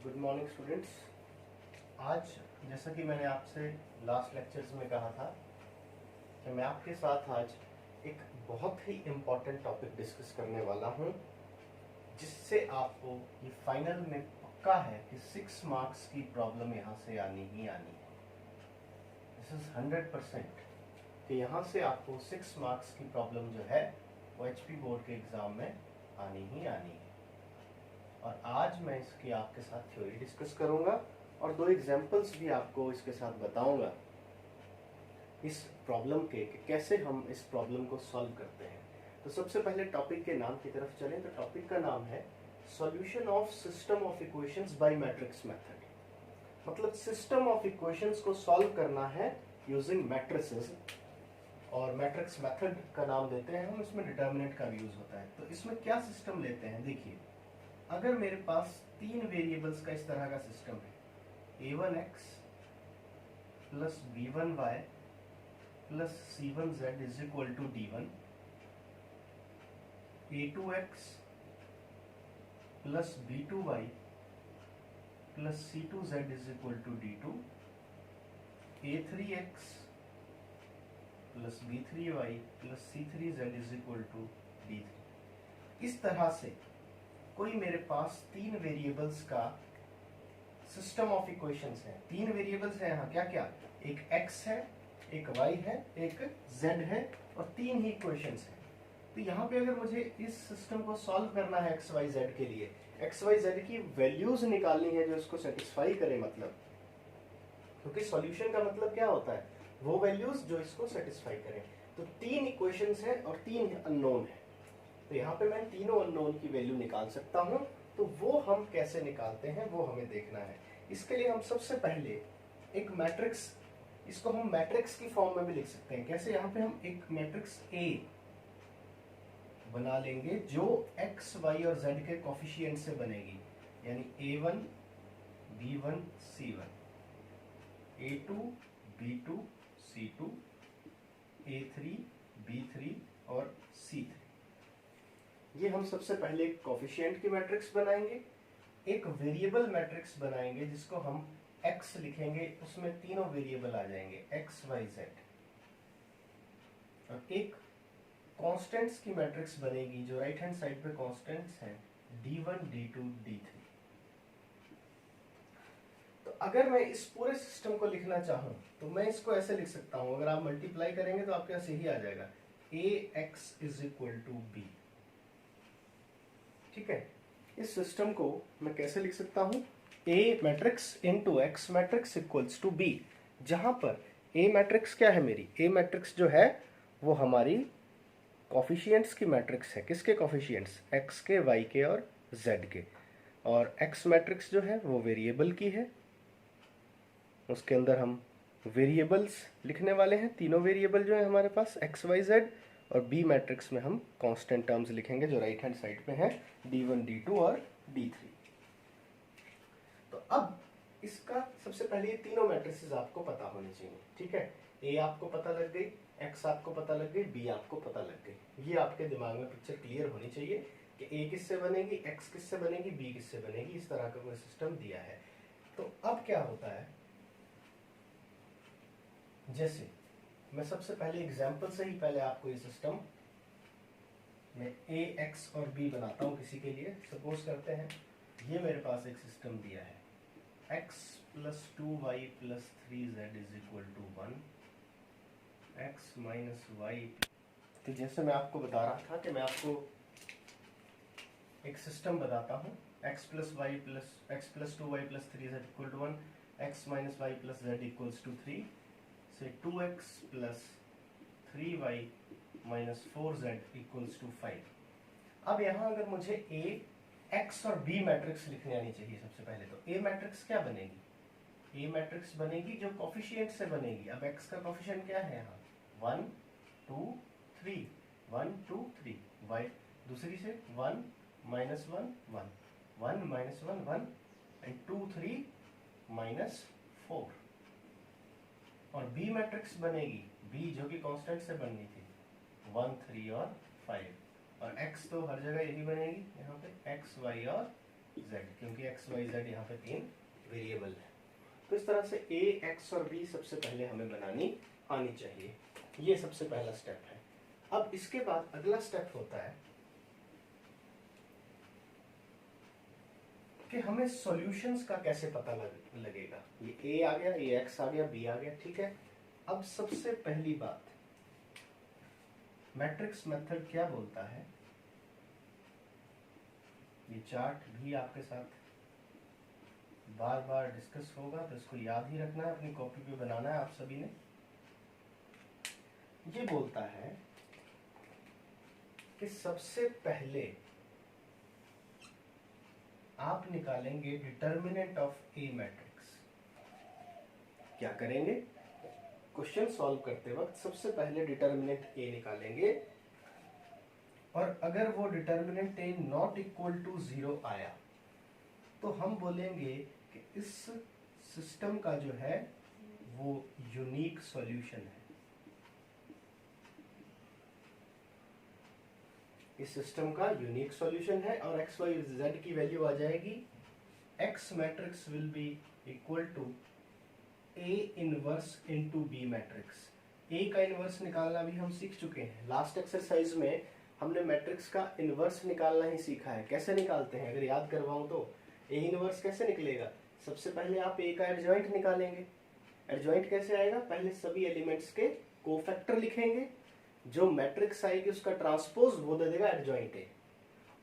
Good morning students. आज जैसा कि मैंने आपसे लास्ट लेक्चर्स में कहा था कि मैं आपके साथ आज एक बहुत ही इम्पॉर्टेंट टॉपिक डिस्कस करने वाला हूं, जिससे आपको ये फाइनल में पक्का है कि 6 मार्क्स की प्रॉब्लम यहाँ से आनी ही आनी है। दिस इज 100% कि यहाँ से आपको 6 मार्क्स की प्रॉब्लम जो है वो HP बोर्ड के एग्ज़ाम में आनी ही आनी है। और आज मैं इसकी आपके साथ थ्योरी डिस्कस करूंगा और 2 एग्जांपल्स भी आपको इसके साथ बताऊंगा इस प्रॉब्लम के कि कैसे हम इस प्रॉब्लम को सॉल्व करते हैं। तो सबसे पहले टॉपिक के नाम की तरफ चलें। तो टॉपिक का नाम है solution of system of equations bye matrix method. मतलब सिस्टम ऑफ इक्वेशंस को सॉल्व करना है यूजिंग मैट्रिसेस, और मैट्रिक्स मेथड का नाम देते हैं हम, इसमें डिटर्मिनेंट का भी यूज होता है। तो इसमें क्या सिस्टम लेते हैं, देखिए अगर मेरे पास 3 वेरिएबल्स का इस तरह का सिस्टम है, a1x plus b1y plus c1z is equal to d1, a2x plus b2y plus c2z is equal to d2, a3x plus b3y plus c3z is equal to d3। इस तरह से कोई मेरे पास 3 वेरिएबल्स का सिस्टम ऑफ इक्वेशंस है। 3 variables है यहाँ, क्या क्या, एक x है, एक y है, एक z है और 3 ही इक्वेशंस हैं। तो यहाँ पे अगर मुझे इस सिस्टम को सॉल्व करना है x y z के लिए, x y z की वैल्यूज निकालनी है जो इसको सेटिस्फाई करे, मतलब क्योंकि सॉल्यूशन का मतलब क्या होता है, वो वैल्यूज जो इसको सेटिस्फाई करें। तो 3 इक्वेशंस हैं और 3 अननोन है। तो यहाँ पे मैं तीनों अननोन की वैल्यू निकाल सकता हूँ। तो वो हम कैसे निकालते हैं वो हमें देखना है। इसके लिए हम सबसे पहले एक मैट्रिक्स, इसको हम मैट्रिक्स की फॉर्म में भी लिख सकते हैं। कैसे, यहाँ पे हम एक मैट्रिक्स A बना लेंगे जो x, y और z के कोफिशिएंट से बनेगी, यानी A1 B1 C1, A2 B2 C2, A3 B3 और C3। ये हम सबसे पहले एक कोफिशिएंट की मैट्रिक्स बनाएंगे, एक वेरिएबल मैट्रिक्स बनाएंगे जिसको हम x लिखेंगे, उसमें तीनों वेरिएबल आ जाएंगे x y z, और एक कांस्टेंट्स की मैट्रिक्स बनेगी जो राइट हैंड साइड पे कांस्टेंट्स हैं d1 d2 d3। तो अगर मैं इस पूरे सिस्टम को लिखना चाहूं तो मैं इसको ऐसे लिख सकता हूं, अगर आप मल्टीप्लाई करेंगे तो आपके पास यही आ जाएगा, ax is equal to b। ठीक है, इस सिस्टम को मैं कैसे लिख सकता हूं, A matrix into X matrix equals to B, जहां पर A मैट्रिक्स क्या है मेरी, A मैट्रिक्स जो है वो हमारी कोफिशिएंट्स की मैट्रिक्स है। किसके कोफिशिएंट्स, x के, y के और z के। और x मैट्रिक्स जो है वो वेरिएबल की है, उसके अंदर हम वेरिएबल्स लिखने वाले हैं, तीनों वेरिएबल जो है हमारे पास x y z। और B मैट्रिक्स में हम कांस्टेंट टर्म्स लिखेंगे जो राइट हैंड साइड पे हैं, d1 d2 और d3। तो अब इसका सबसे पहले ये तीनों मैट्रिसेस आपको पता होनी चाहिए। ठीक है, A आपको पता लग गई, X आपको पता लग गई, B आपको पता लग गई। ये आपके दिमाग में पिक्चर क्लियर होनी चाहिए कि A किससे बनेगी, X किससे बनेगी, B किससे बनेगी। इस तरह का कोई सिस्टम दिया है। तो अब क्या होता है, जैसे मैं सबसे पहले एग्जाम्पल से ही पहले आपको ये सिस्टम मैं A, X और B बनाता हूँ किसी के लिए। सपोज करते हैं ये मेरे पास एक सिस्टम दिया है, x plus 2y plus 3z is equal to 1, x minus y. तो जैसे मैं आपको बता रहा था कि मैं आपको एक सिस्टम बताता हूँ, x plus y plus x plus 2y plus 3z equal to 1, x minus y plus z equals to 3, से 2x plus 3y minus 4z equals to 5। अब यहाँ अगर मुझे A, X और B मैट्रिक्स लिखने आनी चाहिए। सबसे पहले तो A मैट्रिक्स क्या बनेगी, A मैट्रिक्स बनेगी जो कोफिशिएंट से बनेगी। अब X का कोफिशिएंट क्या है यहाँ, 1 2 3, 1 2 3, y दूसरी से 1 माइनस 1 1, 1 माइनस 1 1 एंड 2 3 माइनस 4। और B मैट्रिक्स बनेगी, B जो कि कांस्टेंट से बननी थी, 1 3 और 5। और x तो हर जगह यही बनेगी, यहाँ पे x y और z, क्योंकि x y z यहाँ पे 3 वेरिएबल है। तो इस तरह से a, x और b सबसे पहले हमें बनानी आनी चाहिए। ये सबसे पहला स्टेप है। अब इसके बाद अगला स्टेप होता है कि हमें सॉल्यूशंस का कैसे पता लगेगा। ये a आ गया, ये x आ गया, b आ गया, ठीक है। अब सबसे पहली बात, मैट्रिक्स मेथड क्या बोलता है, ये चार्ट भी आपके साथ बार बार डिस्कस होगा, तो इसको याद ही रखना है, अपनी कॉपी पे बनाना है आप सभी ने। ये बोलता है कि सबसे पहले आप निकालेंगे डिटर्मिनेंट ऑफ ए मैट्रिक्स। क्या करेंगे, क्वेश्चन सॉल्व करते वक्त सबसे पहले डिटर्मिनेंट ए निकालेंगे, और अगर वो determinant A not equal to 0 आया तो हम बोलेंगे कि इस सिस्टम का जो है वो यूनिक सॉल्यूशन है। इस सिस्टम का यूनिक सॉल्यूशन है, और एक्स वाई जेड की वैल्यू आ जाएगी, X matrix will be equal to A inverse into B matrix. A का इनवर्स निकालना भी हम सीख चुके हैं। लास्ट एक्सरसाइज में हमने मैट्रिक्स का इनवर्स निकालना ही सीखा है। कैसे निकालते हैं, अगर याद करवाऊं तो ए इनवर्स कैसे निकलेगा, सबसे पहले आप ए का एडजॉइंट निकालेंगे। एडजॉइंट कैसे आएगा, पहले सभी एलिमेंट्स के कोफैक्टर लिखेंगे, जो मैट्रिक्स आएगी उसका ट्रांसपोज वो दे देगा एडजॉइंट ए,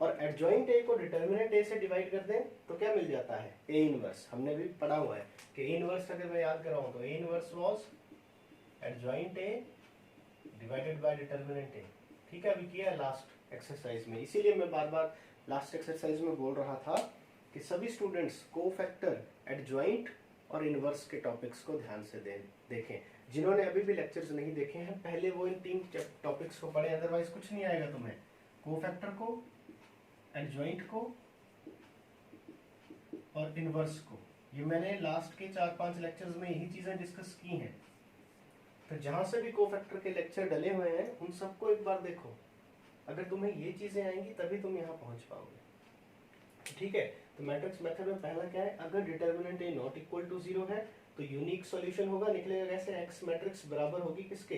और एडजॉइंट ए को डिटर्मिनेंट ए से डिवाइड कर दें तो क्या मिल जाता है, ए इनवर्स। हमने भी पढ़ा हुआ है कि ए इनवर्स अगर मैं याद कराऊं तो A inverse was adjoint A divided by determinant A. ठीक है, अभी किया है लास्ट एक्सरसाइज में, इसीलिए मैं बार बार लास्ट एक्सरसाइज में बोल रहा था कि सभी स्टूडेंट्स कोफैक्टर, एडजॉइंट और इनवर्स के टॉपिक्स को ध्यान से देखें। जिन्होंने अभी भी लेक्चर्स नहीं देखे हैं, पहले वो इन 3 टॉपिक्स को पढ़ें, अदरवाइज कुछ नहीं आएगा तुम्हें। कोफैक्टर को, एडजॉइंट को और इनवर्स को, ये मैंने लास्ट के 4-5 लेक्चर्स में यही चीजें डिस्कस की हैं। तो जहां से भी कोफैक्टर के लेक्चर डले हुए हैं उन सबको एक बार देखो, अगर तुम्हें ये चीजें आएंगी तभी तुम यहाँ पहुंच पाओगे। ठीक है, तो मैट्रिक्स मेथड में पहला क्या है, अगर determinant A not equal to 0 है तो यूनिक सॉल्यूशन होगा, निकलेगा कैसे, एक्स मैट्रिक्स बराबर होगी किसके,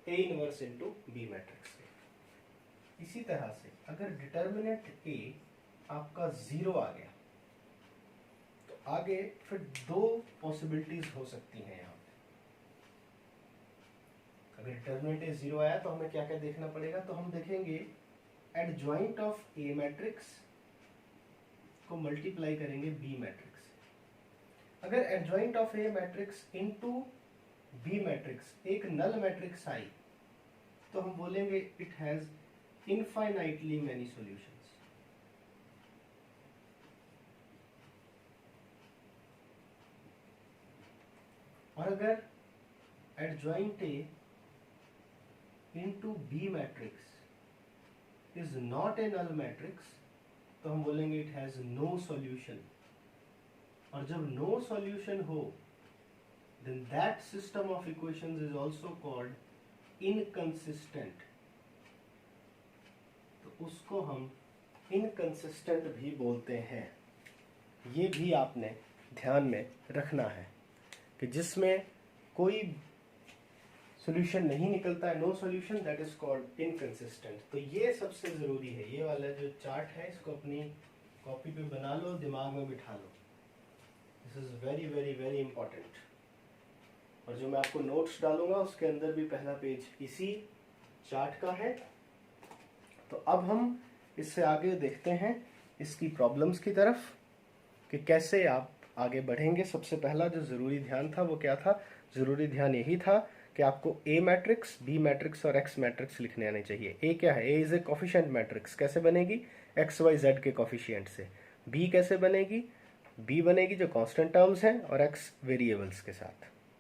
A inverse into B matrix के। इसी तरह से अगर डिटर्मिनेंट ए आपका 0 आ गया तो आगे फिर 2 पॉसिबिलिटीज हो सकती हैं यहाँ पे। अगर डिटर्मिनेंट ए 0 आया तो हमें क्या क्या देखना पड़ेगा, तो हम देखेंगे एडजॉइंट ऑफ ए मैट्रिक्स को मल्टीप्लाई करेंगे बी मैट्रिक्स। अगर adjoint of A matrix into B matrix एक नल मैट्रिक्स आई तो हम बोलेंगे it has infinitely many solutions. और अगर adjoint A into B matrix is not a null matrix तो हम बोलेंगे इट हैज नो सॉल्यूशन। और जब नो सॉल्यूशन हो then that system of equations is also called inconsistent। तो उसको हम inconsistent भी बोलते हैं। ये भी आपने ध्यान में रखना है कि जिसमें कोई सॉल्यूशन नहीं निकलता है, no solution, that is called inconsistent. तो ये सबसे ज़रूरी है, ये वाला जो चार्ट है इसको अपनी कॉपी पे बना लो, दिमाग में बिठा लो। This is very very very important. और जो मैं आपको नोट्स डालूंगा उसके अंदर भी पहला पेज इसी चार्ट का है। तो अब हम इससे आगे देखते हैं इसकी प्रॉब्लम्स की तरफ कि कैसे आप आगे बढ़ेंगे। सबसे पहला जो ज़रूरी ध्यान था वो क्या था, ज़रूरी ध्यान यही था कि आपको ए मैट्रिक्स, बी मैट्रिक्स और एक्स मैट्रिक्स लिखने आने चाहिए। ए क्या है, A is a coefficient matrix, कैसे बनेगी, एक्स वाई जेड के कोफिशिएंट से। बी कैसे बनेगी, बी बनेगी जो कांस्टेंट टर्म्स हैं और एक्स वेरिएबल्स के साथ।